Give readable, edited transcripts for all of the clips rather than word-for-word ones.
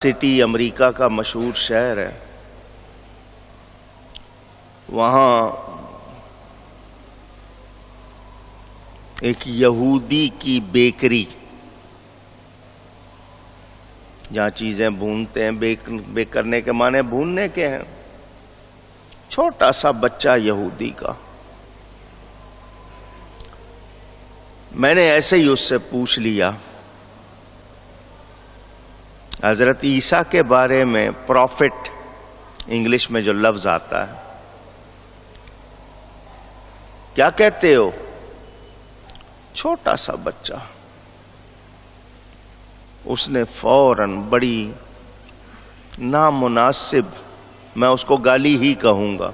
City امریکہ کا مشہور شہر ہے، وہاں ایک یہودی کی بیکری جہاں چیزیں بھونتے ہیں، بیک کرنے کے معنی بھوننے کے ہیں، چھوٹا سا بچہ یہودی کا. میں نے ایسے ہی اس سے پوچھ لیا حضرت عیسیٰ کے بارے میں پروفٹ انگلش میں جو لفظ آتا ہے کیا کہتے ہو؟ چھوٹا سا بچہ اس نے فوراً بڑی نامناسب، میں اس کو گالی ہی کہوں گا،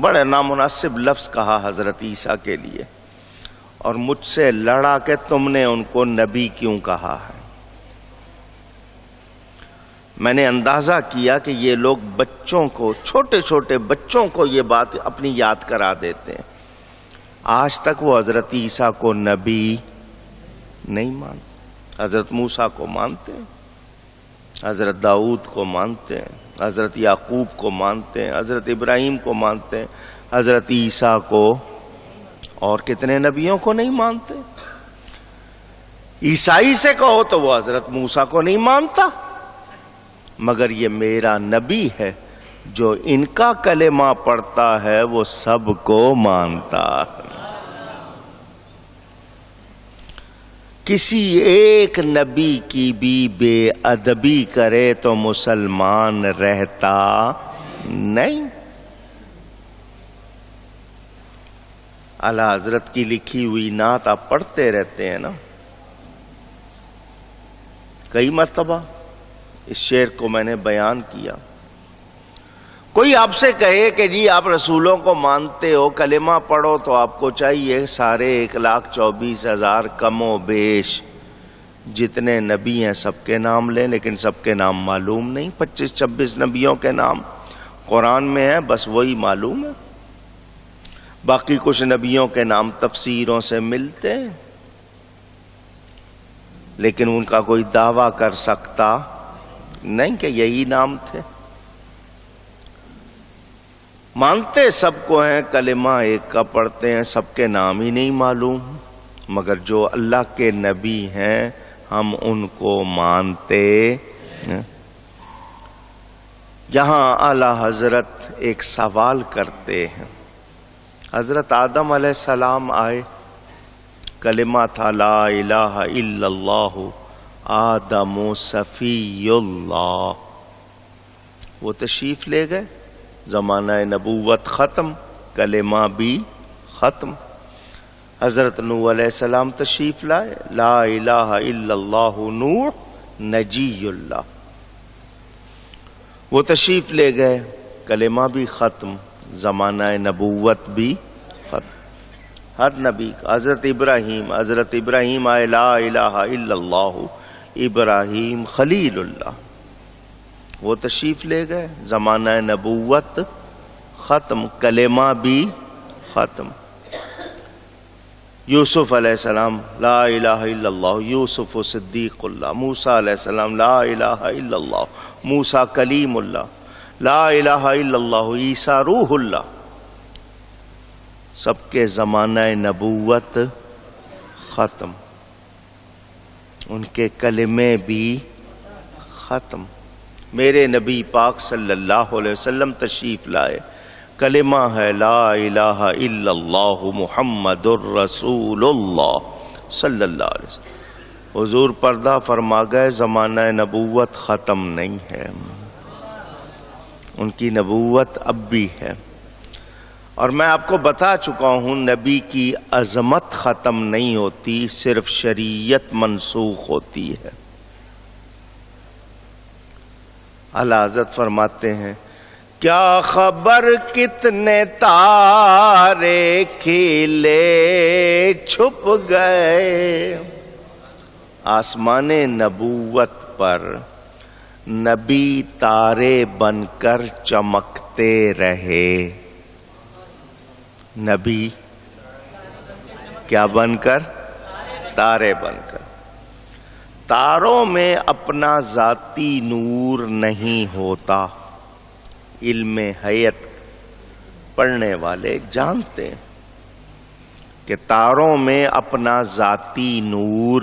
بڑے نامناسب لفظ کہا حضرت عیسیٰ کے لیے، اور مجھ سے لڑا کہ تم نے ان کو نبی کیوں کہا ہے. میں نے اندازہ کیا کہ یہ لوگ بچوں کو، چھوٹے چھوٹے بچوں کو یہ بات اپنی یاد کرا دیتے ہیں. آج تک وہ حضرت عیسیٰ کو نبی نہیں مانتے، حضرت موسیٰ کو مانتے ہیں، حضرت داؤد کو مانتے ہیں، حضرت یعقوب کو مانتے ہیں، حضرت ابراہیم کو مانتے ہیں، حضرت عیسیٰ کو، اور کتنے نبیوں کو نہیں مانتے. عیسائی سے کہو تو وہ حضرت موسیٰ کو نہیں مانتا، مگر یہ میرا نبی ہے، جو ان کا کلمہ پڑھتا ہے وہ سب کو مانتا ہے. کسی ایک نبی کی بھی بے ادبی کرے تو مسلمان رہتا نہیں. اعلیٰ حضرت کی لکھی ہوئی نعت آپ پڑھتے رہتے ہیں نا، کئی مرتبہ اس شعر کو میں نے بیان کیا. کوئی آپ سے کہے کہ جی آپ رسولوں کو مانتے ہو، کلمہ پڑھو، تو آپ کو چاہیے سارے 1,24,000 کم و بیش جتنے نبی ہیں سب کے نام لیں، لیکن سب کے نام معلوم نہیں. 25-26 نبیوں کے نام قرآن میں ہیں، بس وہی معلوم ہے. باقی کچھ نبیوں کے نام تفسیروں سے ملتے ہیں، لیکن ان کا کوئی دعویٰ کر سکتا نہیں کہ یہی نام تھے. مانتے سب کو ہیں، کلمہ ایک کا پڑھتے ہیں، سب کے نام ہی نہیں معلوم، مگر جو اللہ کے نبی ہیں ہم ان کو مانتے ہیں. یہاں اعلی حضرت ایک سوال کرتے ہیں. حضرت آدم علیہ السلام آئے، کلمہ تھا لا الہ الا اللہ آدم صفی اللہ، وہ تشریف لے گئے، زمانہ نبوت ختم، کلمہ بھی ختم. حضرت نوح علیہ السلام تشریف لائے، لا الہ الا اللہ نوح نجی اللہ، وہ تشریف لے گئے، کلمہ بھی ختم، زمانہ نبوت بھی ختم. ہر نبی کا، حضرت ابراہیم آئے، لا الہ الا اللہ ابراہیم خلیل اللہ، وہ تشریف لے گئے، زمانہ نبوت ختم، کلمہ بھی ختم. یوسف علیہ السلام لا الہ الا اللہ یوسف صدیق اللہ، موسیٰ علیہ السلام لا الہ الا اللہ موسیٰ کلیم اللہ، لا الہ الا اللہ عیسیٰ روح اللہ. سب کے زمانہ نبوت ختم، ان کے کلمے بھی ختم. میرے نبی پاک صلی اللہ علیہ وسلم تشریف لائے، کلمہ ہے لا الہ الا اللہ محمد الرسول اللہ صلی اللہ علیہ وسلم. حضور پردہ فرما گئے، زمانہ نبوت ختم نہیں ہے، ان کی نبوت اب بھی ہے. اور میں آپ کو بتا چکا ہوں نبی کی عظمت ختم نہیں ہوتی، صرف شریعت منسوخ ہوتی ہے. اعلیٰ حضرت فرماتے ہیں کیا خبر کتنے تارے کھلے چھپ گئے، آسمان نبوت پر نبی تارے بن کر چمکتے رہے. نبی کیا بن کر؟ تارے بن کر. تاروں میں اپنا ذاتی نور نہیں ہوتا، علم حیت پڑھنے والے جانتے ہیں کہ تاروں میں اپنا ذاتی نور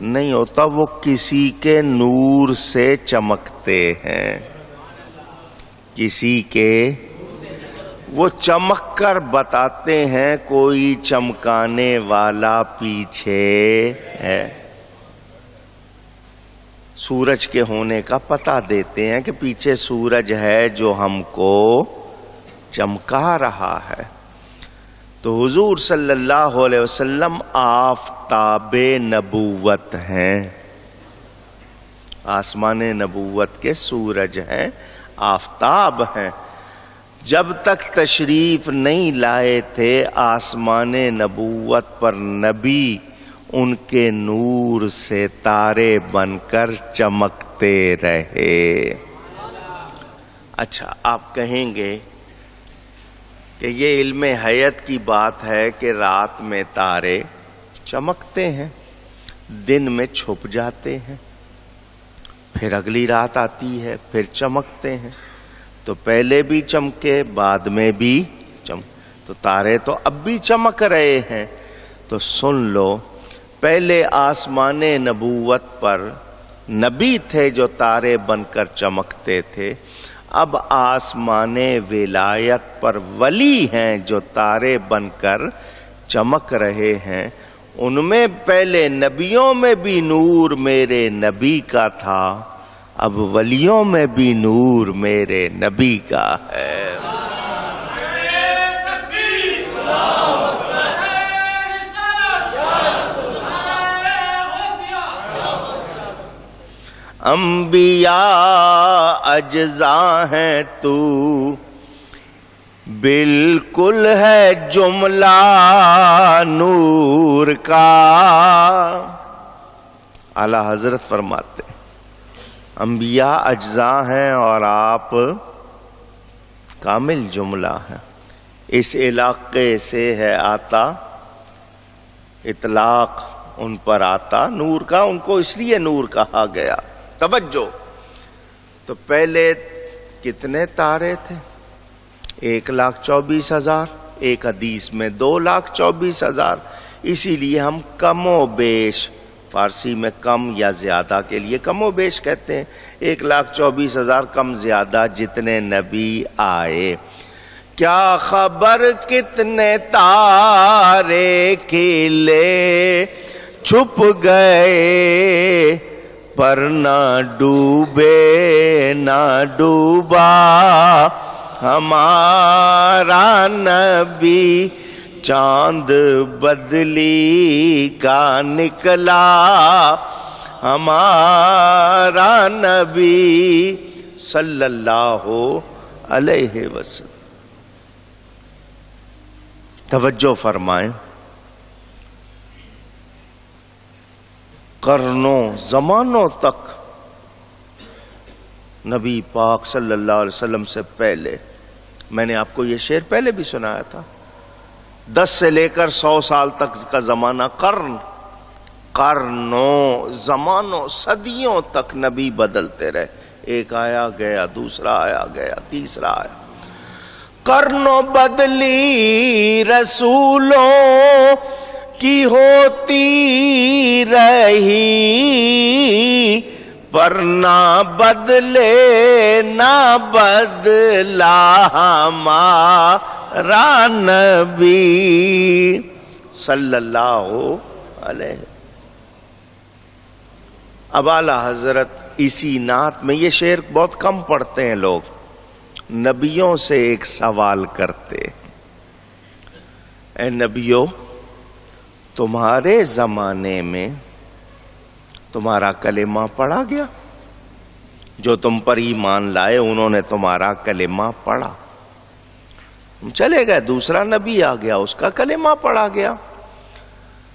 نہیں ہوتا، وہ کسی کے نور سے چمکتے ہیں، کسی کے وہ چمک کر بتاتے ہیں کوئی چمکانے والا پیچھے ہے، سورج کے ہونے کا پتہ دیتے ہیں کہ پیچھے سورج ہے جو ہم کو چمکا رہا ہے۔ تو حضور صلی اللہ علیہ وسلم آفتاب نبوت ہیں، آسمان نبوت کے سورج ہیں، آفتاب ہیں۔ جب تک تشریف نہیں لائے تھے آسمان نبوت پر نبی، ان کے نور سے تارے بن کر چمکتے رہے۔ اچھا، آپ کہیں گے کہ یہ علم حیت کی بات ہے کہ رات میں تارے چمکتے ہیں، دن میں چھپ جاتے ہیں، پھر اگلی رات آتی ہے پھر چمکتے ہیں، تو پہلے بھی چمکے بعد میں بھی تو تارے تو اب بھی چمک رہے ہیں۔ تو سن لو، پہلے آسمان نبوت پر نبی تھے جو تارے بن کر چمکتے تھے، اب آسمان ولایت پر ولی ہیں جو تارے بن کر چمک رہے ہیں۔ ان میں پہلے نبیوں میں بھی نور میرے نبی کا تھا، اب ولیوں میں بھی نور میرے نبی کا ہے۔ انبیاء اجزاء ہیں تو بالکل ہے جملہ نور کا۔ اعلی حضرت فرماتے ہیں انبیاء اجزاء ہیں اور آپ کامل جملہ ہیں۔ اس علاقے سے ہے آتا اطلاق ان پر آتا نور کا، ان کو اس لیے نور کہا گیا۔ توجہ، تو پہلے کتنے تارے تھے؟ 1,24,000، ایک حدیث میں 2,24,000۔ اسی لیے ہم کم و بیش، فارسی میں کم یا زیادہ کے لیے کم و بیش کہتے ہیں، 1,24,000 کم زیادہ جتنے نبی آئے۔ کیا خبر کتنے تارے کھلے چھپ گئے، پر نہ ڈوبے نہ ڈوبا ہمارا نبی، چاند بدلی کا نکلا ہمارا نبی صلی اللہ علیہ وسلم۔ توجہ فرمائیں، قرنوں زمانوں تک نبی پاک صلی اللہ علیہ وسلم سے پہلے، میں نے آپ کو یہ شعر پہلے بھی سنایا تھا، 10 سے لے کر 100 سال تک کا زمانہ قرنوں زمانوں صدیوں تک نبی بدلتے رہے، ایک آیا گیا، دوسرا آیا گیا، تیسرا آیا، قرنوں بدلی رسولوں کی ہوتی رہی، پر نہ بدلے نہ بدلا ہمارا نبی صلی اللہ علیہ۔ اب اعلیٰ حضرت اسی نعت میں، یہ شعر بہت کم پڑھتے ہیں لوگ، نبیوں سے ایک سوال کرتے، اے نبیوں، تمہارے زمانے میں تمہارا کلمہ پڑھا گیا؟ جو تم پر ایمان لائے انہوں نے تمہارا کلمہ پڑھا، چلے گئے، دوسرا نبی آ گیا، اس کا کلمہ پڑھا گیا۔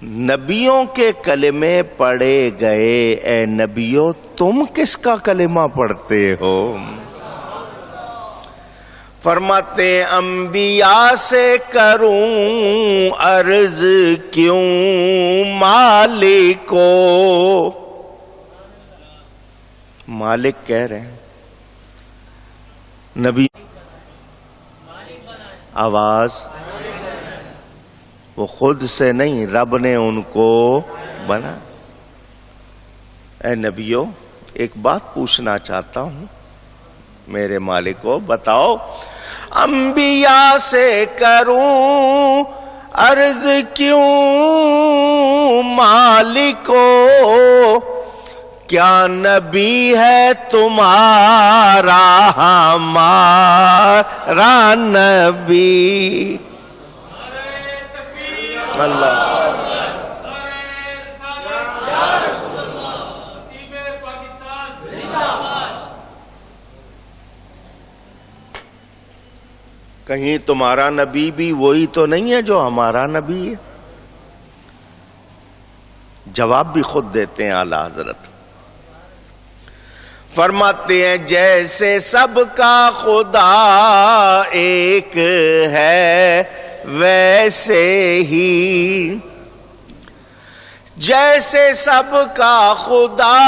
نبیوں کے کلمے پڑھے گئے، اے نبیوں تم کس کا کلمہ پڑھتے ہو؟ فرماتے انبیاء سے کروں عرض کیوں مالکو، مالک کہہ رہے ہیں، نبی آواز وہ خود سے نہیں، رب نے ان کو بنا۔ اے نبیو، ایک بات پوچھنا چاہتا ہوں، میرے مالک کو بتاؤ، انبیاء سے کروں عرض کیوں مالکو، کیا نبی ہے تمہارا ہمارا نبی؟ اللہ کہیں تمہارا نبی بھی وہی تو نہیں ہے جو ہمارا نبی ہے؟ جواب بھی خود دیتے ہیں اعلی حضرت، فرماتے ہیں جیسے سب کا خدا ایک ہے ویسے ہی، جیسے سب کا خدا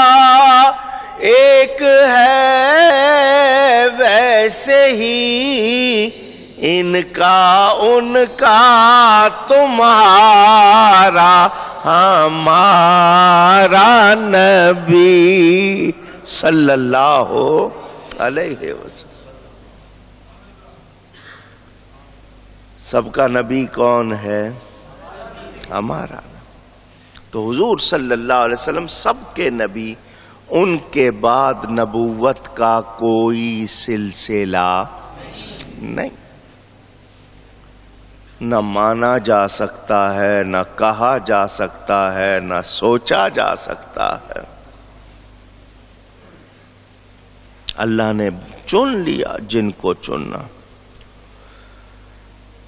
ایک ہے ویسے ہی، ان کا ان کا تمہارا ہمارا نبی صلی اللہ علیہ وسلم۔ سب کا نبی کون ہے؟ ہمارا۔ تو حضور صلی اللہ علیہ وسلم سب کے نبی، ان کے بعد نبوت کا کوئی سلسلہ نہیں، نہ مانا جا سکتا ہے، نہ کہا جا سکتا ہے، نہ سوچا جا سکتا ہے۔ اللہ نے چن لیا جن کو چننا۔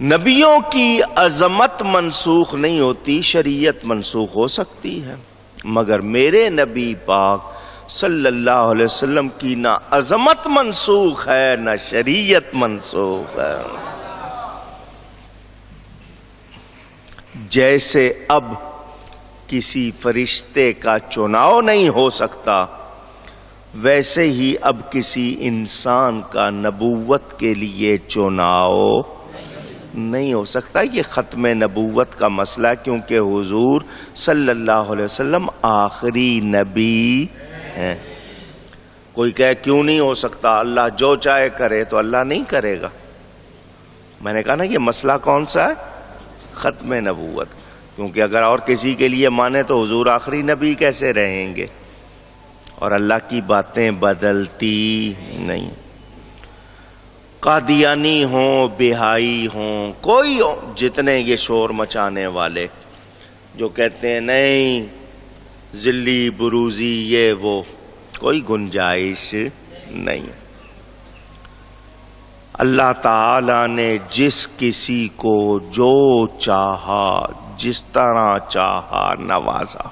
نبیوں کی عظمت منسوخ نہیں ہوتی، شریعت منسوخ ہو سکتی ہے، مگر میرے نبی پاک صلی اللہ علیہ وسلم کی نہ عظمت منسوخ ہے نہ شریعت منسوخ ہے۔ جیسے اب کسی فرشتے کا چناؤ نہیں ہو سکتا، ویسے ہی اب کسی انسان کا نبوت کے لیے چناؤ نہیں ہو سکتا۔ یہ ختم نبوت کا مسئلہ، کیونکہ حضور صلی اللہ علیہ وسلم آخری نبی ہیں۔ کوئی کہے کیوں نہیں ہو سکتا، اللہ جو چاہے کرے، تو اللہ نہیں کرے گا۔ میں نے کہا نا یہ مسئلہ کون سا ہے؟ ختم نبوت، کیونکہ اگر اور کسی کے لیے مانے تو حضور آخری نبی کیسے رہیں گے؟ اور اللہ کی باتیں بدلتی نہیں۔ قادیانی ہوں، بہائی ہوں، کوئی ہو، جتنے یہ شور مچانے والے جو کہتے ہیں نہیں ذلی بروزی یہ وہ، کوئی گنجائش نہیں۔ اللہ تعالی نے جس کسی کو جو چاہا، جس طرح چاہا نوازا۔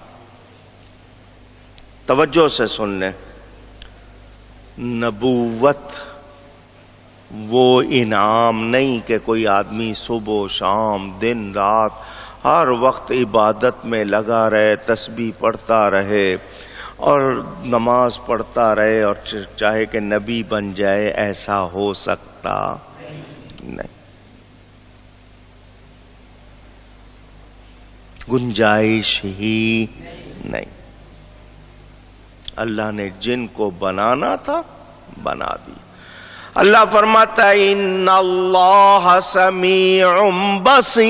توجہ سے سن لیں، نبوت وہ انعام نہیں کہ کوئی آدمی صبح و شام دن رات ہر وقت عبادت میں لگا رہے، تسبیح پڑھتا رہے اور نماز پڑھتا رہے اور چاہے کہ نبی بن جائے۔ ایسا ہو سکتا نہیں، گنجائش ہی نہیں۔ اللہ نے جن کو بنانا تھا بنا دی۔ اللہ فرماتا ہے ان اللہ سمیع بصیر،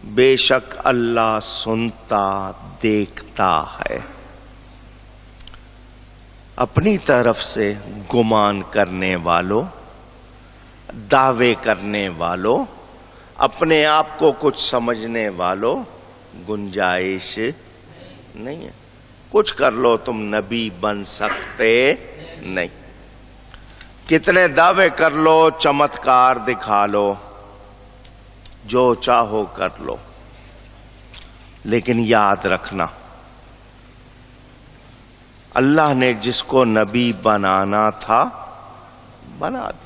بے شک اللہ سنتا دیکھتا ہے۔ اپنی طرف سے گمان کرنے والوں، دعوے کرنے والوں، اپنے آپ کو کچھ سمجھنے والوں، گنجائش نہیں ہے۔ کچھ کر لو تم نبی بن سکتے نہیں، کتنے دعوے کر لو، چمتکار دکھا لو، جو چاہو کر لو، لیکن یاد رکھنا اللہ نے جس کو نبی بنانا تھا بنا دیا۔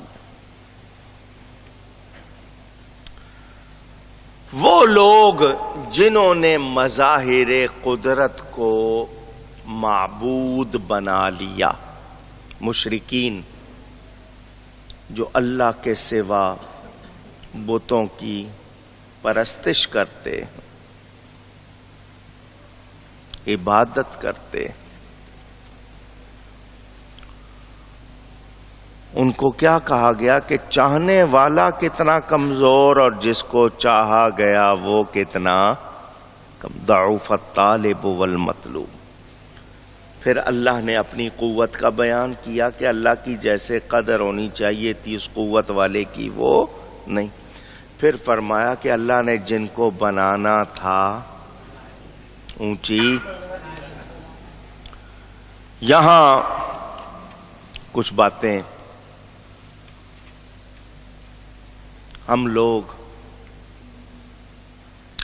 وہ لوگ جنہوں نے مظاہر قدرت کو معبود بنا لیا. مشرکین جو اللہ کے سوا بتوں کی پرستش کرتے، عبادت کرتے، ان کو کیا کہا گیا کہ چاہنے والا کتنا کمزور اور جس کو چاہا گیا وہ کتنا کم. ضعف الطالب والمطلوب. پھر اللہ نے اپنی قوت کا بیان کیا کہ اللہ کی جیسے قدر ہونی چاہیے تھی اس قوت والے کی وہ نہیں. پھر فرمایا کہ اللہ نے جن کو بنانا تھا اونچی. یہاں کچھ باتیں ہم لوگ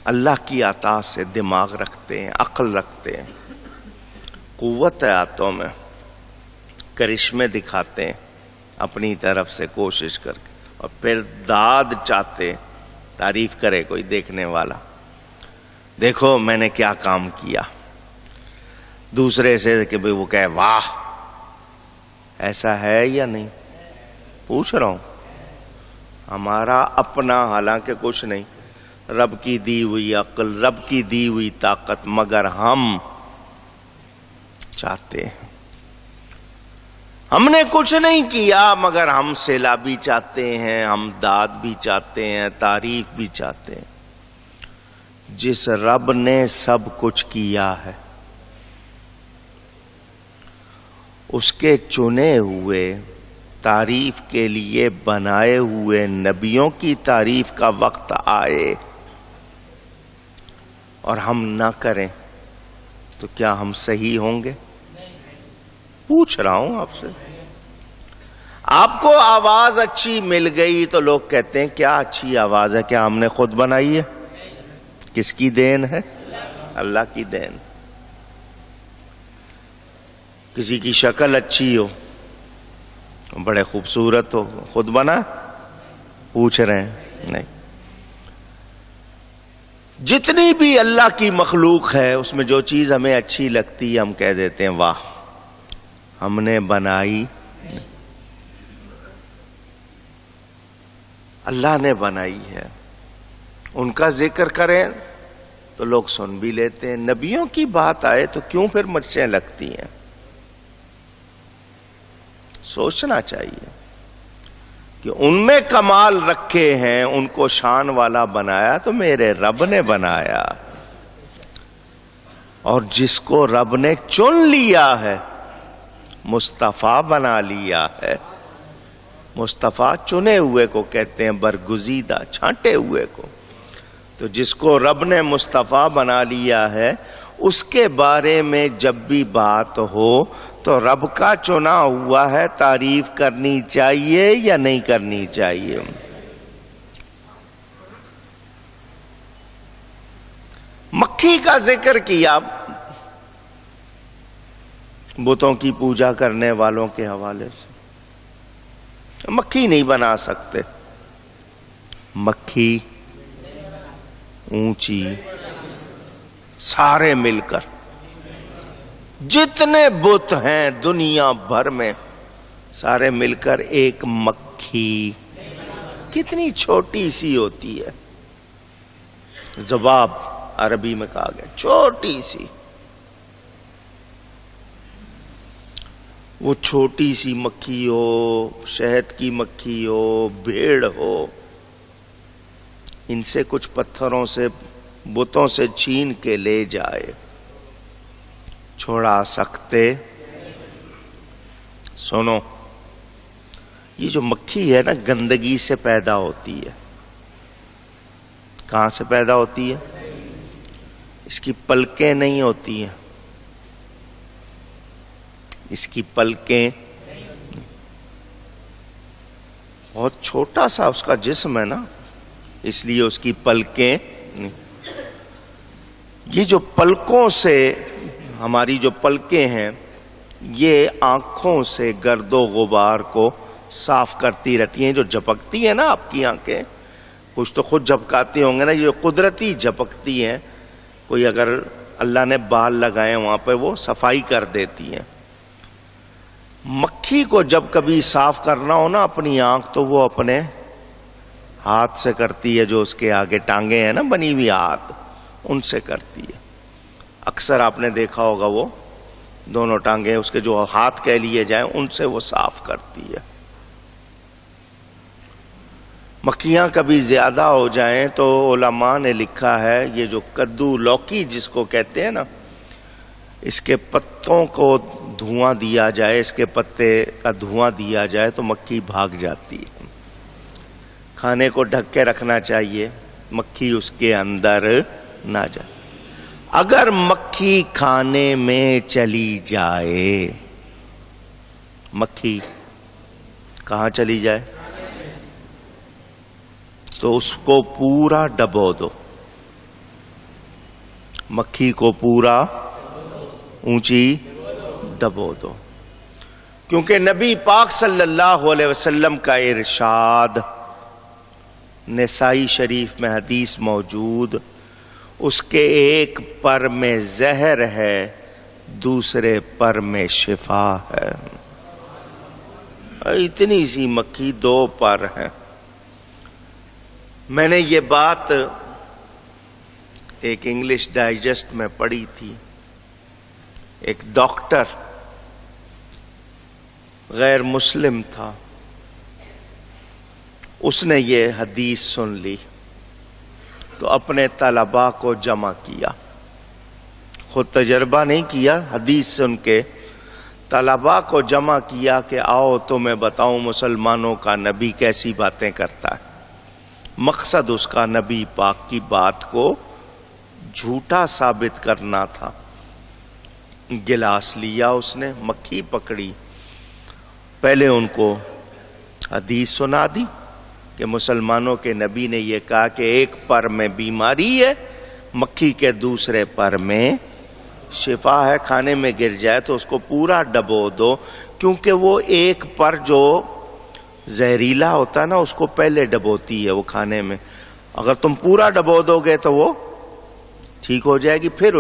اللہ کی عطا سے دماغ رکھتے ہیں، عقل رکھتے ہیں، قوت ہے ہاتھوں میں، کرشمے دکھاتے ہیں اپنی طرف سے کوشش کر کے، اور پھر داد چاہتے، تعریف کرے کوئی دیکھنے والا، دیکھو میں نے کیا کام کیا. دوسرے سے کہ بھئی وہ کہے واہ. ایسا ہے یا نہیں؟ پوچھ رہا ہوں. ہمارا اپنا حالانکہ کچھ نہیں، رب کی دی ہوئی عقل، رب کی دی ہوئی طاقت، مگر ہم چاہتے ہیں. ہم نے کچھ نہیں کیا مگر ہم صلہ بھی چاہتے ہیں، ہم داد بھی چاہتے ہیں، تعریف بھی چاہتے ہیں. جس رب نے سب کچھ کیا ہے اس کے چنے ہوئے تعریف کے لیے بنائے ہوئے نبیوں کی تعریف کا وقت آئے اور ہم نہ کریں تو کیا ہم صحیح ہوں گے؟ پوچھ رہا ہوں آپ سے. آپ کو آواز اچھی مل گئی تو لوگ کہتے ہیں کیا اچھی آواز ہے. کیا ہم نے خود بنائی ہے؟ کس کی دین ہے؟ اللہ کی دین. کسی کی شکل اچھی ہو، بڑے خوبصورت ہو، خود بنا؟ پوچھ رہے ہیں نہیں. جتنی بھی اللہ کی مخلوق ہے اس میں جو چیز ہمیں اچھی لگتی ہے ہم کہہ دیتے ہیں واہ ہم نے بنائی. اللہ نے بنائی ہے. ان کا ذکر کریں تو لوگ سن بھی لیتے ہیں. نبیوں کی بات آئے تو کیوں پھر مرچیں لگتی ہیں؟ سوچنا چاہیے کہ ان میں کمال رکھے ہیں، ان کو شان والا بنایا تو میرے رب نے بنایا. اور جس کو رب نے چن لیا ہے، مصطفیٰ بنا لیا ہے. مصطفیٰ چنے ہوئے کو کہتے ہیں، برگزیدہ چھانٹے ہوئے کو. تو جس کو رب نے مصطفیٰ بنا لیا ہے اس کے بارے میں جب بھی بات ہو تو رب کا چنا ہوا ہے، تعریف کرنی چاہیے یا نہیں کرنی چاہیے؟ مکھی کا ذکر کیا بتوں کی پوجا کرنے والوں کے حوالے سے. مکھی نہیں بنا سکتے. مکھی اونچی، سارے مل کر جتنے بت ہیں دنیا بھر میں سارے مل کر ایک مکھی کتنی چھوٹی سی ہوتی ہے. ذباب عربی میں کہا گیا، چھوٹی سی. وہ چھوٹی سی مکھی ہو، شہد کی مکھی ہو، بھیڑ ہو، ان سے کچھ پتھروں سے بتوں سے چھین کے لے جائے، چھوڑا سکتے؟ سنو، یہ جو مکھی ہے نا گندگی سے پیدا ہوتی ہے. کہاں سے پیدا ہوتی ہے؟ اس کی پلکیں نہیں ہوتی ہیں. اس کی پلکیں بہت چھوٹا سا اس کا جسم ہے نا، اس لیے اس کی پلکیں نہیں. یہ جو پلکوں سے، ہماری جو پلکیں ہیں یہ آنکھوں سے گرد و غبار کو صاف کرتی رہتی ہیں. جو جھپکتی ہیں نا آپ کی آنکھیں، کچھ تو خود جھپکاتی ہوں گے نا، یہ قدرتی جھپکتی ہیں. کوئی اگر اللہ نے بال لگائے وہاں پہ وہ صفائی کر دیتی ہیں. مکھی کو جب کبھی صاف کرنا ہو نا اپنی آنکھ تو وہ اپنے ہاتھ سے کرتی ہے. جو اس کے آگے ٹانگیں ہیں نا بنی ہوئی ہاتھ ان سے کرتی ہے. اکثر آپ نے دیکھا ہوگا وہ دونوں ٹانگیں اس کے جو ہاتھ کہہ لیے جائیں ان سے وہ صاف کرتی ہے. مکھیاں کبھی زیادہ ہو جائیں تو علماء نے لکھا ہے یہ جو کدو لوکی جس کو کہتے ہیں نا اس کے پتوں کو دھواں دیا جائے اس کے پتے کا دھواں دیا جائے تو مکھی بھاگ جاتی ہے. کھانے کو ڈھک کے رکھنا چاہیے مکھی اس کے اندر نہ جائے. اگر مکھی کھانے میں چلی جائے مکھی کہاں چلی جائے تو اس کو پورا ڈبو دو. مکھی کو پورا اونچی ڈبو دو. کیونکہ نبی پاک صلی اللہ علیہ وسلم کا ارشاد نسائی شریف میں حدیث موجود اس کے ایک پر میں زہر ہے دوسرے پر میں شفا ہے. اتنی سی مکھی 2 پر ہیں. میں نے یہ بات ایک انگلش ڈائجسٹ میں پڑھی تھی. ایک ڈاکٹر غیر مسلم تھا اس نے یہ حدیث سن لی تو اپنے طلباء کو جمع کیا. خود تجربہ نہیں کیا حدیث سن کے طلباء کو جمع کیا کہ آؤ تو میں بتاؤں مسلمانوں کا نبی کیسی باتیں کرتا ہے. مقصد اس کا نبی پاک کی بات کو جھوٹا ثابت کرنا تھا. گلاس لیا اس نے مکھی پکڑی پہلے ان کو حدیث سنا دی کہ مسلمانوں کے نبی نے یہ کہا کہ ایک پر میں بیماری ہے مکھی کے دوسرے پر میں شفا ہے. کھانے میں گر جائے تو اس کو پورا ڈبو دو کیونکہ وہ ایک پر جو زہریلا ہوتا ہے نا اس کو پہلے ڈبوتی ہے وہ کھانے میں. اگر تم پورا ڈبو دو گے تو وہ ٹھیک ہو جائے گی. پھر